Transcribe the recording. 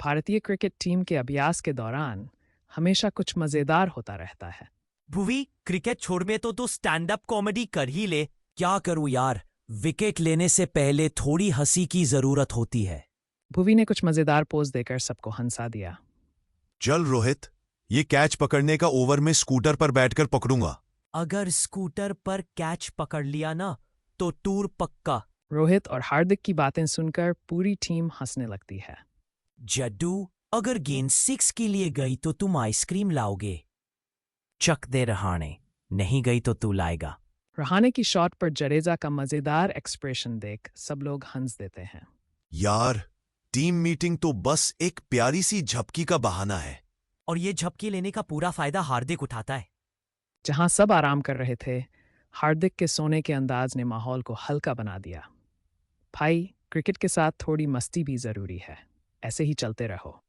भारतीय cricket team के अभ्यास के दौरान हमेशा कुछ मजेदार होता रहता है। भुवी, क्रिकेट छोड़ में तो तू स्टैंड अप कॉमेडी कर ही ले। क्या करूं यार, विकेट लेने से पहले थोड़ी हंसी की जरूरत होती है। भुवी ने कुछ मजेदार पोज देकर सबको हंसा दिया। चल रोहित, ये कैच पकड़ने का ओवर में स्कूटर पर बैठकर पकड़ूंगा। अगर स्कूटर पर कैच पकड़ लिया ना तो टूर पक्का। रोहित और हार्दिक की बातें सुनकर पूरी टीम हंसने लगती है। जड्डू, अगर गेंद 6 के लिए गई तो तुम आइसक्रीम लाओगे। चक दे रहाणे, नहीं गई तो तू लाएगा। रहाणे की शॉट पर जडेजा का मजेदार एक्सप्रेशन देख सब लोग हंस देते हैं। यार, टीम मीटिंग तो बस एक प्यारी सी झपकी का बहाना है। और ये झपकी लेने का पूरा फायदा हार्दिक उठाता है। जहां सब आराम कर रहे थे, हार्दिक के सोने के अंदाज ने माहौल को हल्का बना दिया। भाई, क्रिकेट के साथ थोड़ी मस्ती भी जरूरी है। ऐसे ही चलते रहो।